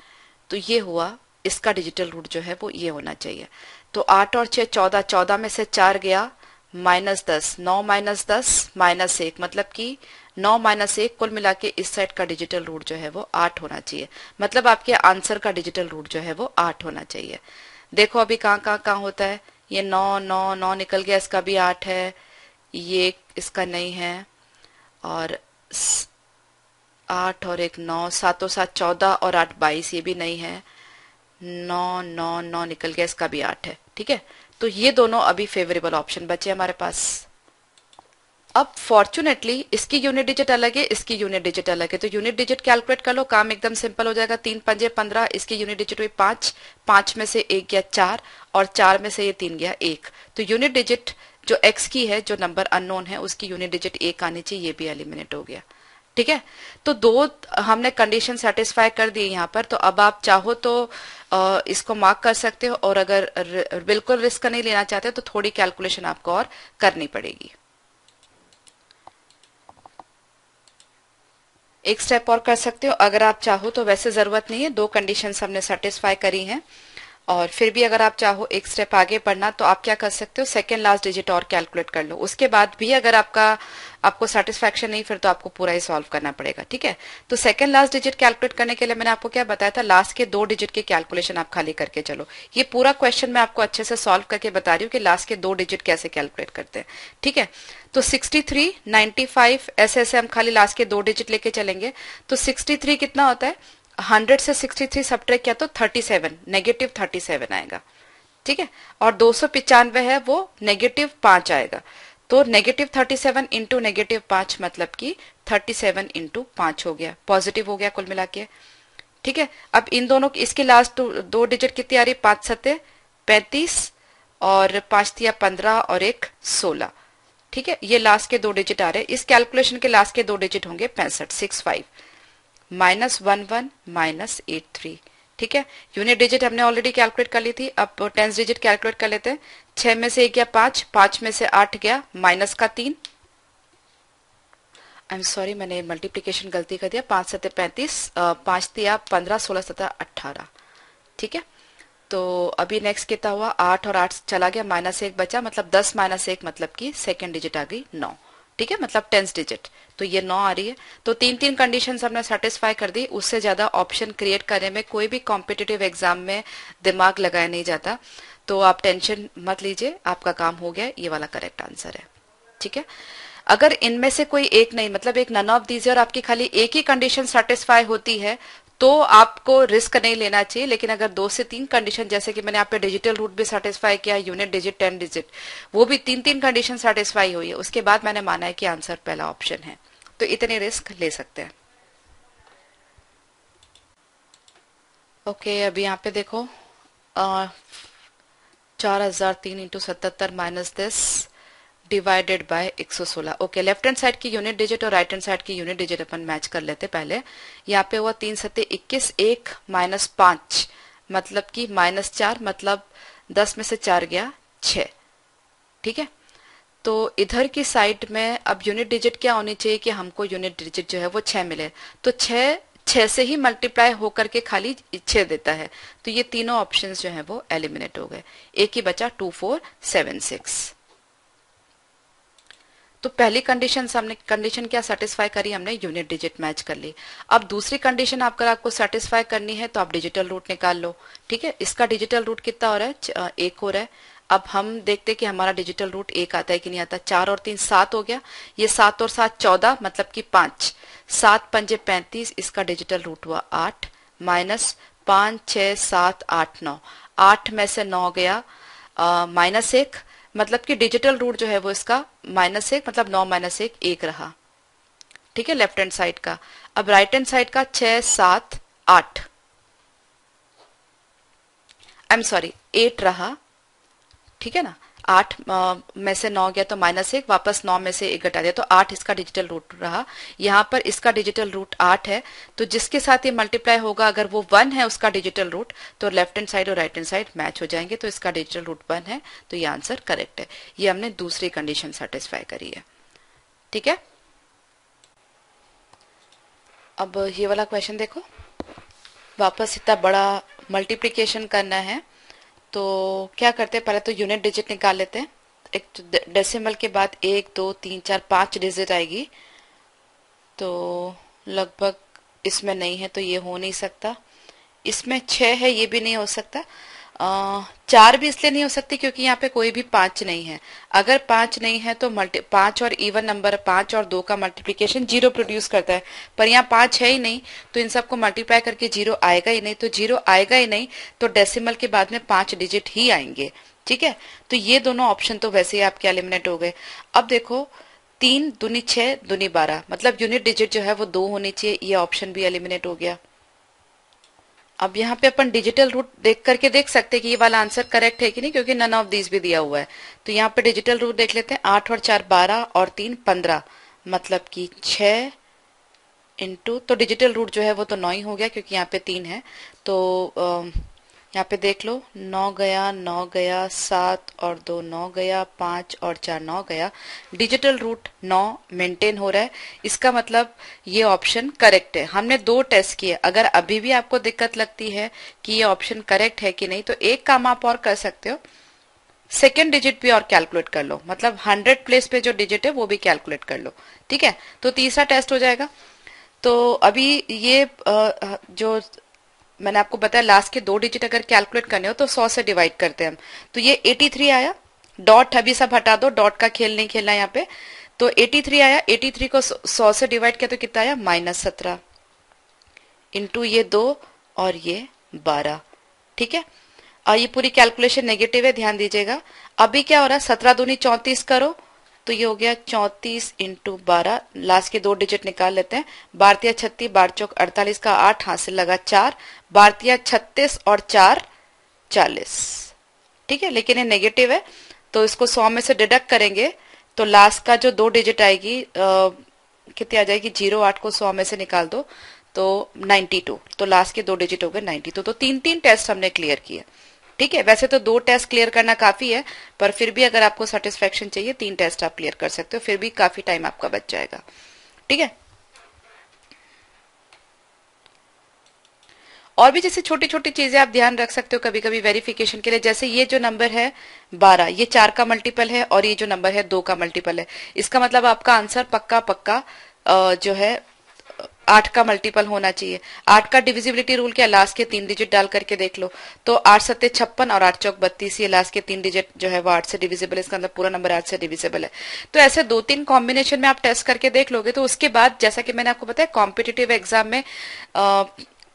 तो ये हुआ, इसका डिजिटल रूट जो है वो ये होना चाहिए। तो 8 और 6 14, 14 में से 4 गया, माइनस 10, 9 माइनस 10 माइनस 1 मतलब कि 9 माइनस 1, कुल मिला के इस साइड का डिजिटल रूट जो है वो 8 होना चाहिए। मतलब आपके आंसर का डिजिटल रूट जो है वो 8 होना चाहिए। देखो अभी कहाँ होता है, ये 9 9 9 निकल गया, इसका भी 8 है, ये इसका नहीं है, और 8 और 1 9, 7 और 7 14 और 8 22 ये भी नहीं है, 9 9 9 निकल गया, इसका भी 8 है। ठीक है, तो ये दोनों अभी फेवरेबल ऑप्शन बचे हमारे पास। अब फॉर्चुनेटली इसकी यूनिट डिजिट अलग है, इसकी यूनिट डिजिट अलग है, तो यूनिट डिजिट कैलकुलेट कर लो, काम एकदम सिंपल हो जाएगा। 3 पंजे 15, इसकी यूनिट डिजिट हुई 5, 5 में से 1 गया 4, और 4 में से ये 3 गया 1। तो यूनिट डिजिट जो x की है, जो नंबर अननोन है, उसकी यूनिट डिजिट 1 आनी चाहिए, ये भी एलिमिनेट हो गया। ठीक है, तो दो हमने कंडीशन सेटिस्फाई कर दी यहाँ पर। तो अब आप चाहो तो इसको मार्क कर सकते हो, और अगर बिल्कुल रिस्क नहीं लेना चाहते तो थोड़ी कैलकुलेशन आपको और करनी पड़ेगी। एक स्टेप और कर सकते हो अगर आप चाहो तो, वैसे जरूरत नहीं है, दो कंडीशंस हमने सेटिस्फाई करी हैं। और फिर भी अगर आप चाहो एक स्टेप आगे बढ़ना तो आप क्या कर सकते हो, सेकेंड लास्ट डिजिट और कैलकुलेट कर लो। उसके बाद भी अगर आपको सेटिस्फैक्शन नहीं, फिर तो आपको पूरा ही सॉल्व करना पड़ेगा। ठीक है, तो सेकेंड लास्ट डिजिट कैलकुलेट करने के लिए मैंने आपको क्या बताया था, लास्ट के दो डिजिट की कैलकुलेशन आप खाली करके चलो। ये पूरा क्वेश्चन मैं आपको अच्छे से सॉल्व करके बता रही हूँ कि लास्ट के दो डिजिट कैसे कैलकुलेट करते हैं। ठीक है, तो 63 95 ऐसे ऐसे हम खाली लास्ट के दो डिजिट लेके चलेंगे। तो 63 कितना होता है, 100 से 63 सब्ट्रैक्ट किया तो 37, नेगेटिव 37 आएगा। ठीक है, और 295 है वो नेगेटिव 5 आएगा। तो नेगेटिव 37 इंटू नेगेटिव 5 मतलब कि 37 इंटू 5 हो गया, पॉजिटिव हो गया कुल मिला के। ठीक है, अब इन दोनों इसके लास्ट दो डिजिट कितनी आ रही, 5 7 35 और 5 3 15 और 1 16। ठीक है, ये लास्ट के दो डिजिट आ रहे हैं। इस कैलकुलेशन के लास्ट के दो डिजिट होंगे 65 65 माइनस 11 माइनस 83। ठीक है, यूनिट डिजिट हमने ऑलरेडी कैलकुलेट कर ली थी, अब टेंस डिजिट कैलकुलेट कर लेते हैं। 6 में से 1 गया 5, 5 में से 8 गया, माइनस का 3, आई एम सॉरी मैंने मल्टीप्लीकेशन गलती कर दिया, 5 7 35, 5 3 15 16 17 18। ठीक है, तो अभी नेक्स्ट कितना हुआ, 8 और 8 चला गया, माइनस 1 बचा, मतलब 10 माइनस 1 मतलब कि सेकेंड डिजिट आ गई 9। ठीक है, मतलब टेंस डिजिट, तो ये 9 आ रही है। तो तीन तीन कंडीशंस हमने सेटिस्फाई कर दी, उससे ज्यादा ऑप्शन क्रिएट करने में कोई भी कॉम्पिटिटिव एग्जाम में दिमाग लगाया नहीं जाता। तो आप टेंशन मत लीजिए, आपका काम हो गया, ये वाला करेक्ट आंसर है। ठीक है, अगर इनमें से कोई एक नहीं, मतलब एक नन ऑफ दीज और आपकी खाली एक ही कंडीशन सेटिस्फाई होती है तो आपको रिस्क नहीं लेना चाहिए। लेकिन अगर 2 से 3 कंडीशन, जैसे कि मैंने यहाँ पे डिजिटल रूट भी सेटिस्फाई किया, यूनिट डिजिट 10 डिजिट, वो भी 3 कंडीशन सेटिस्फाई हुई है, उसके बाद मैंने माना है कि आंसर पहला ऑप्शन है, तो इतने रिस्क ले सकते हैं। ओके, अभी यहाँ पे देखो 4003 into 77 minus 10 divided by 116। Okay, left hand side की यूनिट डिजिट और राइट हैंड साइड की यूनिट डिजिट अपन मैच कर लेते पहले। यहाँ पे हुआ 3 7 21, 1 माइनस 5 मतलब कि माइनस 4, मतलब 10 में से 4 गया 6। ठीक है, तो इधर की साइड में अब यूनिट डिजिट क्या होनी चाहिए कि हमको यूनिट डिजिट जो है वो 6 मिले। तो 6 6 से ही मल्टीप्लाई होकर के खाली 6 देता है। तो ये तीनों ऑप्शंस जो है वो एलिमिनेट हो गए, एक ही बचा 2 4 7 6। तो पहली कंडीशन क्या सेटिस्फाई करी हमने, यूनिट डिजिट मैच कर ली। अब दूसरी कंडीशन अगर आपको सेटिस्फाई करनी है तो आप डिजिटल रूट निकाल लो। ठीक है, इसका डिजिटल रूट कितना हो रहा है, 1 हो रहा है। अब हम देखते हैं कि हमारा डिजिटल रूट 1 आता है कि नहीं आता। 4 और 3 7 हो गया, ये 7 और 7 14 मतलब कि 5, 7 पंजे 35, इसका डिजिटल रूट हुआ 8 माइनस 5 6 7 8 9, 8 में से 9 गया -1, मतलब कि डिजिटल रूट जो है वो इसका -1, मतलब 9 - 1 1 रहा। ठीक है, लेफ्ट हैंड साइड का। अब राइट हैंड साइड का 6 7 8, आई एम सॉरी 8 रहा। ठीक है ना, 8 में से 9 गया तो -1, वापस 9 में से 1 घटा दिया तो 8 इसका डिजिटल रूट रहा। यहाँ पर इसका डिजिटल रूट 8 है, तो जिसके साथ ये मल्टीप्लाई होगा अगर वो 1 है उसका डिजिटल रूट, तो लेफ्ट हैंड साइड और राइट हैंड साइड मैच हो जाएंगे, तो इसका डिजिटल रूट 1 है, तो ये आंसर करेक्ट है। ये हमने दूसरी कंडीशन सेटिस्फाई करी है। ठीक है, अब ये वाला क्वेश्चन देखो, वापस इतना बड़ा मल्टीप्लीकेशन करना है, तो क्या करते हैं, पहले तो यूनिट डिजिट निकाल लेते हैं। एक तो डेसिमल के बाद 1 2 3 4 5 डिजिट आएगी, तो लगभग इसमें नहीं है तो ये हो नहीं सकता। इसमें 6 है, ये भी नहीं हो सकता। 4 भी इसलिए नहीं हो सकती क्योंकि यहाँ पे कोई भी 5 नहीं है। अगर 5 नहीं है तो 5 और इवन नंबर 5 और 2 का मल्टीप्लीकेशन 0 प्रोड्यूस करता है, पर यहाँ 5 है ही नहीं, तो इन सबको मल्टीप्लाई करके 0 आएगा ही नहीं। तो 0 आएगा ही नहीं तो डेसिमल के बाद में 5 डिजिट ही आएंगे। ठीक है, तो ये दोनों ऑप्शन तो वैसे ही आपके एलिमिनेट हो गए। अब देखो 3 दूनी 6 दूनी 12, मतलब यूनिट डिजिट जो है वो 2 होनी चाहिए, ये ऑप्शन भी एलिमिनेट हो गया। अब यहाँ पे अपन डिजिटल रूट देख करके देख सकते हैं कि ये वाला आंसर करेक्ट है कि नहीं, क्योंकि नन ऑफ दीज भी दिया हुआ है। तो यहाँ पे डिजिटल रूट देख लेते हैं, 8 और 4 12 और 3 15, मतलब कि 6 इंटू, तो डिजिटल रूट जो है वो तो 9 ही हो गया क्योंकि यहाँ पे 3 है। तो यहाँ पे देख लो 9 गया 9 गया, 7 और 2 9 गया, 5 और 4 9 गया, डिजिटल रूट 9 मेंटेन हो रहा है। इसका मतलब ये ऑप्शन करेक्ट है। हमने 2 टेस्ट किए, अगर अभी भी आपको दिक्कत लगती है कि ये ऑप्शन करेक्ट है कि नहीं, तो एक काम आप और कर सकते हो, सेकेंड डिजिट भी और कैलकुलेट कर लो, मतलब 100 प्लेस पे जो डिजिट है वो भी कैलकुलेट कर लो। ठीक है, तो तीसरा टेस्ट हो जाएगा। तो अभी ये जो मैंने आपको बताया लास्ट के 2 डिजिट अगर कैलकुलेट करने हो तो 100 से डिवाइड करते हैं हम, तो ये 83 आया। डॉट अभी सब हटा दो, डॉट का खेल नहीं खेलना यहाँ पे। तो 83 आया, 83 को 100 से डिवाइड किया तो कितना आया, -17 इंटू ये 2 और ये 12। ठीक है, ये पूरी कैलकुलेशन नेगेटिव है, ध्यान दीजिएगा। अभी क्या हो रहा है, 17 दूनी 34 करो तो ये हो गया 34 इंटू 12, लास्ट के 2 डिजिट निकाल लेते हैं। 12 36, 12 चौक 48 का 8 हासिल लगा 4, 12 36 और 4 40। ठीक है, लेकिन ये नेगेटिव है तो इसको 100 में से डिडक्ट करेंगे तो लास्ट का जो 2 डिजिट आएगी कितनी आ जाएगी, 08 को 100 में से निकाल दो तो 92, तो लास्ट के 2 डिजिट हो गए 92। तो 3 टेस्ट हमने क्लियर किए। ठीक है, वैसे तो 2 टेस्ट क्लियर करना काफी है, पर फिर भी अगर आपको सेटिस्फेक्शन चाहिए 3 टेस्ट आप क्लियर कर सकते हो, फिर भी काफी टाइम आपका बच जाएगा। ठीक है, और भी जैसे छोटी छोटी चीजें आप ध्यान रख सकते हो कभी कभी वेरिफिकेशन के लिए, जैसे ये जो नंबर है 12, ये 4 का मल्टीपल है और ये जो नंबर है 2 का मल्टीपल है। इसका मतलब आपका आंसर पक्का पक्का जो है 8 का मल्टीपल होना चाहिए। 8 का डिविजिबिलिटी रूल क्या, लास्ट के 3 डिजिट डाल करके देख लो, तो 8 सत्ते 56 और 8 चौक 32, ये लास्ट के 3 डिजिट जो है वो 8 से डिविजिबल है, इसका मतलब पूरा नंबर 8 से डिविजिबल है। तो ऐसे 2-3 कॉम्बिनेशन में आप टेस्ट करके देख लोगे, तो उसके बाद जैसा कि मैंने आपको बताया कॉम्पिटिटिव एग्जाम में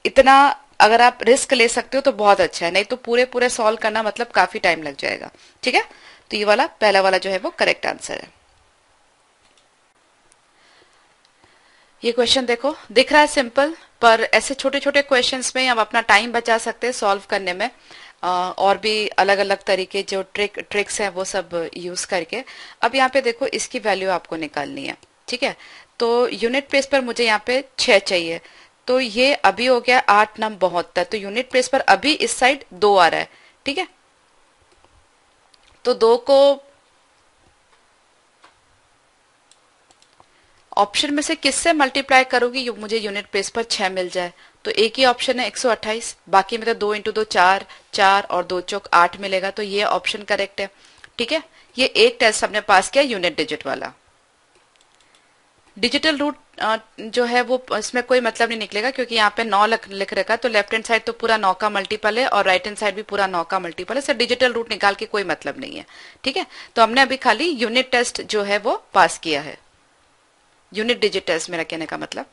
इतना अगर आप रिस्क ले सकते हो तो बहुत अच्छा है, नहीं तो पूरे पूरे सॉल्व करना मतलब काफी टाइम लग जाएगा। ठीक है, तो ये वाला पहला वाला जो है वो करेक्ट आंसर है। ये क्वेश्चन देखो, दिख रहा है सिंपल, पर ऐसे छोटे छोटे क्वेश्चंस में हम अपना टाइम बचा सकते हैं सॉल्व करने में, और भी अलग अलग तरीके जो ट्रिक्स हैं वो सब यूज करके। अब यहाँ पे देखो इसकी वैल्यू आपको निकालनी है। ठीक है, तो यूनिट प्लेस पर मुझे यहाँ पे 6 चाहिए, तो ये अभी हो गया 8 9 72, तो यूनिट प्लेस पर अभी इस साइड 2 आ रहा है। ठीक है, तो 2 को ऑप्शन में से किससे मल्टीप्लाई करोगी मुझे यूनिट प्लेस पर 6 मिल जाए? तो एक ही ऑप्शन है 128, बाकी में तो 2 इंटू 2 4, 4 और 2 चौक 8 मिलेगा, तो ये ऑप्शन करेक्ट है। ठीक है, ये एक टेस्ट हमने पास किया यूनिट डिजिट वाला। डिजिटल रूट जो है वो इसमें कोई मतलब नहीं निकलेगा, क्योंकि यहाँ पे 9 लिख रखा है, तो लेफ्ट हैंड साइड तो पूरा 9 का मल्टीपल है और राइट हैंड साइड भी पूरा 9 का मल्टीपल है, सर डिजिटल रूट निकाल के कोई मतलब नहीं है। ठीक है, तो हमने अभी खाली यूनिट टेस्ट जो है वो पास किया है, यूनिट डिजिट टेस्ट मेरा कहने का मतलब।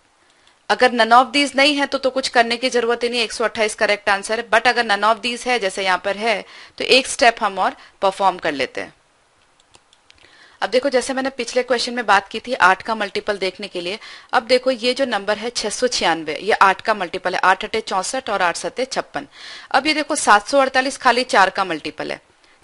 अगर नन ऑफ दीज नहीं है तो कुछ करने की जरूरत ही नहीं, 128 करेक्ट आंसर है। बट अगर नन ऑफ दीज है जैसे यहाँ पर है, तो एक स्टेप हम और परफॉर्म कर लेते हैं। अब देखो, जैसे मैंने पिछले क्वेश्चन में बात की थी 8 का मल्टीपल देखने के लिए, अब देखो ये जो नंबर है 696, ये 8 का मल्टीपल है, 8 अटे 64 और 8 सत्ते 56। अब ये देखो 748 खाली 4 का मल्टीपल है।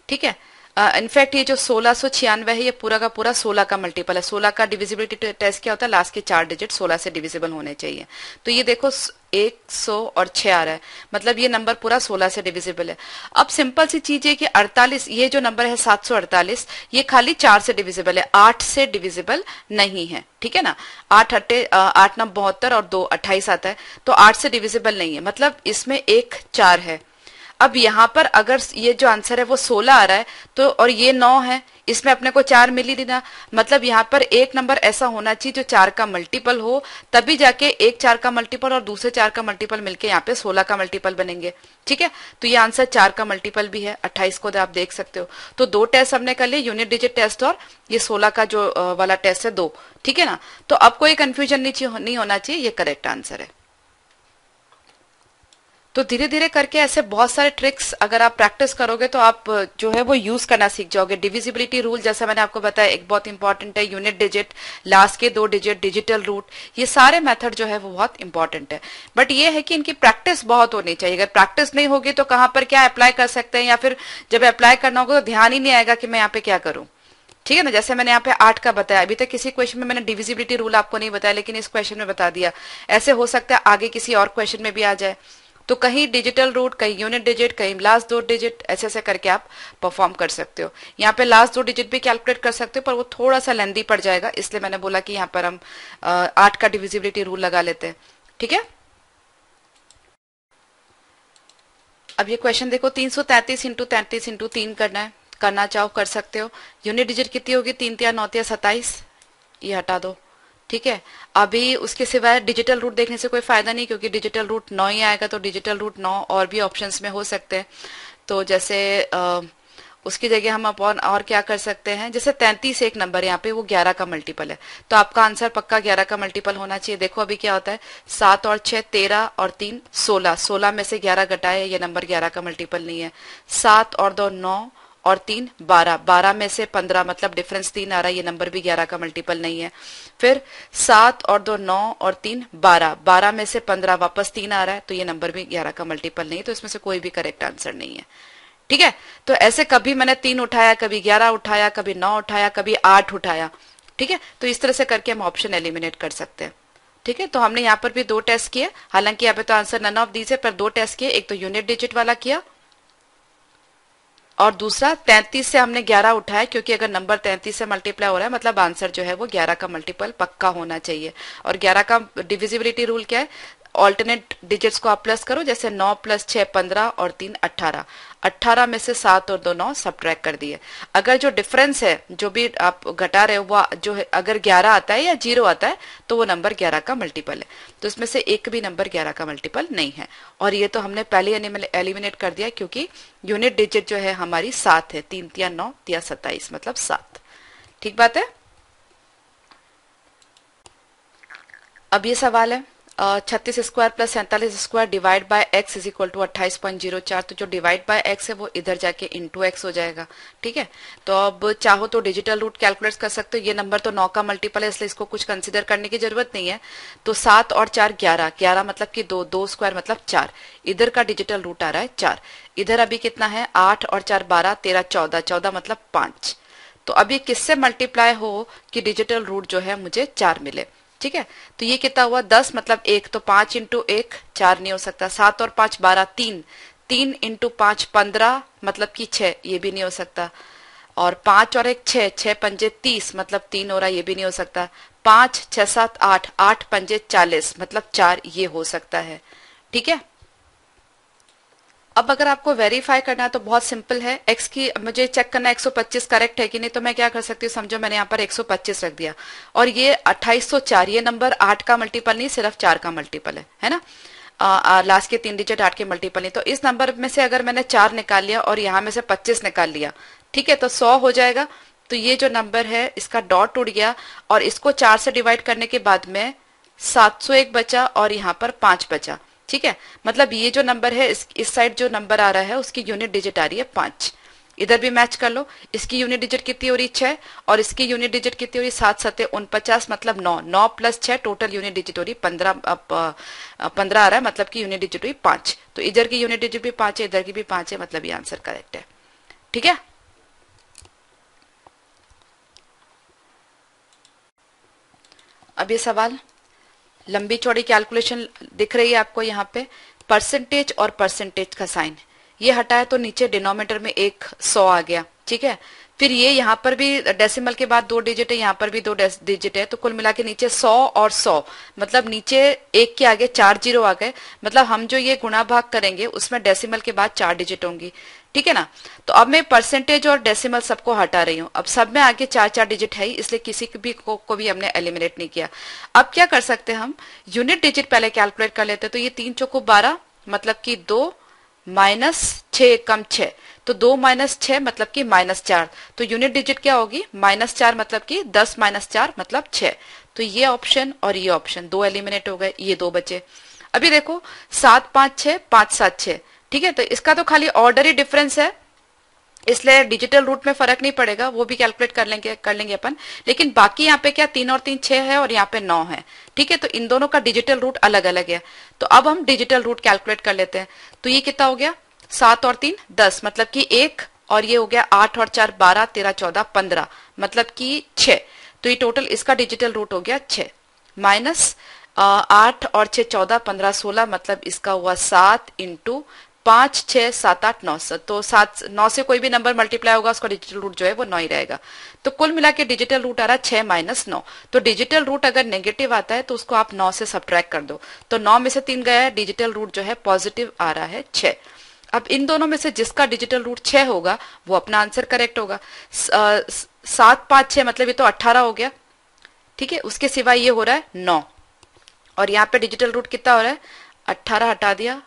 ठीक है, इनफैक्ट ये जो 1696 है ये पूरा का पूरा 16 का मल्टीपल है। 16 का डिविजिबिलिटी टेस्ट क्या होता है, लास्ट के 4 डिजिट 16 से डिविजिबल होने चाहिए। तो ये देखो 100 और 6 आ रहा है, मतलब ये नंबर पूरा 16 से डिविजिबल है। अब सिंपल सी चीज है कि 48, ये जो नंबर है 748, ये खाली 4 से डिविजिबल है, 8 से डिविजिबल नहीं है। ठीक है ना, 8 अट्टे 8 9 72 और 2 28 आता है, तो 8 से डिविजिबल नहीं है, मतलब इसमें एक 4 है। अब यहाँ पर अगर ये जो आंसर है वो 16 आ रहा है, तो और ये 9 है, इसमें अपने को 4 मिल ही देना, मतलब यहाँ पर एक नंबर ऐसा होना चाहिए जो 4 का मल्टीपल हो, तभी जाके एक 4 का मल्टीपल और दूसरे 4 का मल्टीपल मिलके यहाँ पे 16 का मल्टीपल बनेंगे। ठीक है, तो ये आंसर 4 का मल्टीपल भी है, 28 को आप देख सकते हो। तो 2 टेस्ट हमने कर लिए, यूनिट डिजिट टेस्ट और ये 16 का जो वाला टेस्ट है 2। ठीक है ना, तो अब कोई कंफ्यूजन नहीं होना चाहिए, ये करेक्ट आंसर है। तो धीरे धीरे करके ऐसे बहुत सारे ट्रिक्स अगर आप प्रैक्टिस करोगे तो आप जो है वो यूज करना सीख जाओगे। डिविजिबिलिटी रूल जैसा मैंने आपको बताया एक बहुत इंपॉर्टेंट है, यूनिट डिजिट, लास्ट के 2 डिजिट, डिजिटल रूट, ये सारे मेथड जो है वो बहुत इंपॉर्टेंट है। बट ये है कि इनकी प्रैक्टिस बहुत होनी चाहिए, अगर प्रैक्टिस नहीं होगी तो कहाँ पर क्या अप्लाई कर सकते हैं, या फिर जब अप्लाई करना होगा तो ध्यान ही नहीं आएगा कि मैं यहाँ पे क्या करूं। ठीक है ना, जैसे मैंने यहाँ पे 8 का बताया, अभी तक किसी क्वेश्चन में मैंने डिविजिबिलिटी रूल आपको नहीं बताया, लेकिन इस क्वेश्चन में बता दिया। ऐसे हो सकता है आगे किसी और क्वेश्चन में भी आ जाए, तो कहीं डिजिटल रूट, कहीं यूनिट डिजिट, कहीं लास्ट 2 डिजिट, ऐसे ऐसे करके आप परफॉर्म कर सकते हो। यहाँ पे लास्ट 2 डिजिट भी कैलकुलेट कर सकते हो, पर वो थोड़ा सा लेंदी पड़ जाएगा, इसलिए मैंने बोला कि यहाँ पर हम 8 का डिविजिबिलिटी रूल लगा लेते हैं। ठीक है, अब ये क्वेश्चन देखो, 333 इंटू 33 इंटू 3 करना चाहो कर सकते हो। यूनिट डिजिट कितनी होगी, 3 3 9 27, ये हटा दो। ठीक है, अभी उसके सिवाय डिजिटल रूट देखने से कोई फायदा नहीं, क्योंकि डिजिटल रूट 9 ही आएगा, तो डिजिटल रूट 9 और भी ऑप्शंस में हो सकते हैं। तो जैसे उसकी जगह हम अपन और क्या कर सकते हैं, जैसे 33 एक नंबर यहाँ पे वो 11 का मल्टीपल है, तो आपका आंसर पक्का 11 का मल्टीपल होना चाहिए। देखो अभी क्या होता है, 7 और 6 13 और 3 16, 16 में से 11 घटाए, ये नंबर 11 का मल्टीपल नहीं है। 7 और 2 9 और 3 12, 12 में से 15, मतलब डिफरेंस 3 आ रहा है, ये नंबर भी 11 का मल्टीपल नहीं है। फिर 7 और 2 9 और 3 12, 12 में से 15 वापस 3 आ रहा है, तो ये नंबर भी 11 का मल्टीपल नहीं है, तो इसमें से कोई भी करेक्ट आंसर नहीं है। ठीक है, तो ऐसे कभी मैंने 3 उठाया, कभी 11 उठाया, कभी 9 उठाया, कभी 8 उठाया। ठीक है, तो इस तरह से करके हम ऑप्शन एलिमिनेट कर सकते हैं। ठीक है, तो हमने यहाँ पर भी 2 टेस्ट किए, हालांकि यहाँ पे तो आंसर नन ऑफ दीज है, पर 2 टेस्ट किए, एक तो यूनिट डिजिट वाला किया और दूसरा 33 से हमने 11 उठाया, क्योंकि अगर नंबर 33 से मल्टीप्लाई हो रहा है मतलब आंसर जो है वो 11 का मल्टीपल पक्का होना चाहिए। और 11 का डिविजिबिलिटी रूल क्या है, ऑल्टरनेट डिजिट्स को आप प्लस करो, जैसे 9 + 6 15 और 3 18, 18 में से 7 और 2 9 सब्ट्रैक्ट कर दिए। अगर जो डिफरेंस है जो भी आप घटा रहे हो वो जो है अगर 11 आता है या 0 आता है तो वो नंबर 11 का मल्टीपल है, तो इसमें से एक भी नंबर 11 का मल्टीपल नहीं है। और ये तो हमने पहले एलिमिनेट कर दिया, क्योंकि यूनिट डिजिट जो है हमारी 7 है, 3 3 9 3 27 मतलब 7। ठीक बात है। अब ये सवाल है 36 square plus 47 square divide by x is equal to 28.04, तो जो डिवाइड बाय एक्स है वो इधर जाके इंटू एक्स हो जाएगा। ठीक है, तो अब चाहो तो डिजिटल रूट कैलकुलेट कर सकते हो, ये नंबर तो 9 का मल्टीपल है इसलिए इसको कुछ कंसीडर करने की जरूरत नहीं है। तो 7 और 4 11, 11 मतलब कि 2, 2 स्क्वायर मतलब 4, इधर का डिजिटल रूट आ रहा है 4, इधर अभी कितना है 8 और 4 12 13 14, 14 मतलब 5। तो अभी किससे मल्टीप्लाई हो कि डिजिटल रूट जो है मुझे 4 मिले। ठीक है, तो ये कितना हुआ 10 मतलब 1, तो 5 इंटू 1 4 नहीं हो सकता। 7 और 5 12, 3, 3 इंटू 5 15 मतलब कि 6, ये भी नहीं हो सकता। और 5 और 1 6, 6 पंजे 30 मतलब 3 हो रहा, ये भी नहीं हो सकता। 5 6 7 8, 8 पंजे 40 मतलब 4 ये हो सकता है। ठीक है, अब अगर आपको वेरीफाई करना है तो बहुत सिंपल है। x की मुझे चेक करना है 125 करेक्ट है कि नहीं, तो मैं क्या कर सकती हूँ, समझो मैंने यहाँ पर 125 रख दिया और ये 2804, ये नंबर 8 का मल्टीपल नहीं, सिर्फ 4 का मल्टीपल है ना। लास्ट के 3 डिजिट 8 के मल्टीपल नहीं, तो इस नंबर में से अगर मैंने 4 निकाल लिया और यहाँ में से 25 निकाल लिया, ठीक है, तो 100 हो जाएगा। तो ये जो नंबर है इसका डॉट उड़ गया और इसको 4 से डिवाइड करने के बाद में 701 बचा और यहाँ पर 5 बचा। ठीक है, मतलब ये जो नंबर है इस साइड जो नंबर आ रहा है उसकी यूनिट डिजिट आ रही है 5। इधर भी मैच कर लो, इसकी यूनिट डिजिट कितनी हो रही 6 और इसकी यूनिट डिजिट कितनी हो रही 7 7 49 मतलब 9, 9 प्लस 6 टोटल यूनिट डिजिट हो रही 15 15 आ रहा है, मतलब की यूनिट डिजिट हुई 5। तो इधर की यूनिट डिजिट भी 5 है, इधर की भी 5 है, मतलब ये आंसर करेक्ट है। ठीक है, अब ये सवाल लंबी चौड़ी कैलकुलेशन दिख रही है आपको यहाँ पे, परसेंटेज और परसेंटेज का साइन ये हटाया तो नीचे डिनोमिनेटर में एक 100 आ गया। ठीक है, फिर ये यहाँ पर भी डेसिमल के बाद 2 डिजिट है, यहाँ पर भी 2 डिजिट है, तो कुल मिला के नीचे 100 और 100 मतलब नीचे एक के आगे 4 जीरो आ गए। मतलब हम जो ये गुणा भाग करेंगे उसमें डेसिमल के बाद 4 डिजिट होंगी। ठीक है ना, तो अब मैं परसेंटेज और डेसिमल सबको हटा रही हूँ। अब सब में आगे 4 डिजिट है ही, इसलिए किसी को भी हमने एलिमिनेट नहीं किया। अब क्या कर सकते हैं हम, यूनिट डिजिट पहले कैलकुलेट कर लेते हैं। तो ये 3 चौको 12 मतलब कि 2 माइनस 6 कम 6, तो 2 माइनस 6 मतलब कि -4, तो यूनिट डिजिट क्या होगी -4 मतलब कि 10 माइनस 4 मतलब 6। तो ये ऑप्शन और ये ऑप्शन 2 एलिमिनेट हो गए, ये 2 बचे। अभी देखो 7 5 6 5 7 6, ठीक है, तो इसका तो खाली ऑर्डर ही डिफरेंस है, इसलिए डिजिटल रूट में फर्क नहीं पड़ेगा, वो भी कैलकुलेट कर लेंगे अपन। लेकिन बाकी यहाँ पे क्या 3 और 3 6 है और यहाँ पे 9 है। ठीक है, तो इन दोनों का डिजिटल रूट अलग अलग है। तो अब हम डिजिटल रूट कैलकुलेट कर लेते हैं। तो ये कितना हो गया, 7 और 3 10 मतलब कि 1, और ये हो गया 8 और 4 12 13 14 15 मतलब कि 6। तो ये टोटल इसका डिजिटल रूट हो गया 6 माइनस 8 और 6 14 15 16 मतलब इसका हुआ 7 इंटू 5 6 7 8 9 तो 9 से कोई भी नंबर मल्टीप्लाई होगा उसका डिजिटल रूट जो है वो 9 ही रहेगा। तो कुल मिला के डिजिटल रूट आ रहा है 6 माइनस 9। तो डिजिटल रूट अगर नेगेटिव आता है तो उसको आप 9 से सब्ट्रैक्ट कर दो, तो 9 में से 3 गया है, डिजिटल रूट जो है पॉजिटिव आ रहा है 6। अब इन दोनों में से जिसका डिजिटल रूट 6 होगा वो अपना आंसर करेक्ट होगा। 7 5 6 मतलब ये तो 18 हो गया। ठीक है, उसके सिवाय ये हो रहा है 9 और यहाँ पे डिजिटल रूट कितना हो रहा है 18 हटा दिया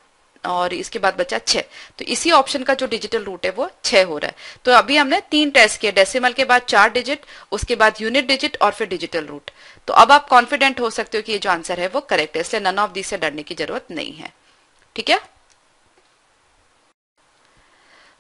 और इसके बाद बचा 6। तो इसी ऑप्शन का जो डिजिटल रूट है वो 6 हो रहा है। तो अभी हमने 3 टेस्ट किए, डेसिमल के बाद 4 डिजिट, उसके बाद यूनिट डिजिट और फिर डिजिटल रूट। तो अब आप कॉन्फिडेंट हो सकते हो कि ये जो आंसर है वो करेक्ट है, इसलिए नन ऑफ दिस से डरने की जरूरत नहीं है। ठीक है,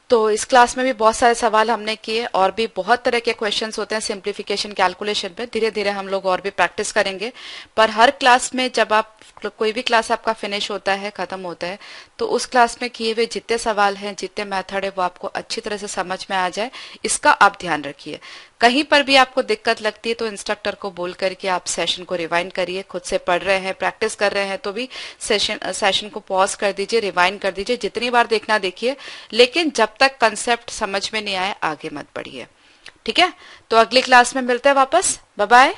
तो इस क्लास में भी बहुत सारे सवाल हमने किए और भी बहुत तरह के क्वेश्चंस होते हैं सिंप्लीफिकेशन कैलकुलेशन पे। धीरे धीरे हम लोग और भी प्रैक्टिस करेंगे, पर हर क्लास में जब आप कोई भी क्लास आपका फिनिश होता है, खत्म होता है, तो उस क्लास में किए हुए जितने सवाल हैं, जितने मेथड है वो आपको अच्छी तरह से समझ में आ जाए, इसका आप ध्यान रखिए। कहीं पर भी आपको दिक्कत लगती है तो इंस्ट्रक्टर को बोल करके आप सेशन को रिवाइंड करिए। खुद से पढ़ रहे हैं, प्रैक्टिस कर रहे हैं तो भी सेशन को पॉज कर दीजिए, रिवाइंड कर दीजिए, जितनी बार देखना देखिए, लेकिन जब तक कंसेप्ट समझ में नहीं आए आगे मत बढ़िए। ठीक है, तो अगली क्लास में मिलते हैं वापस। Bye bye.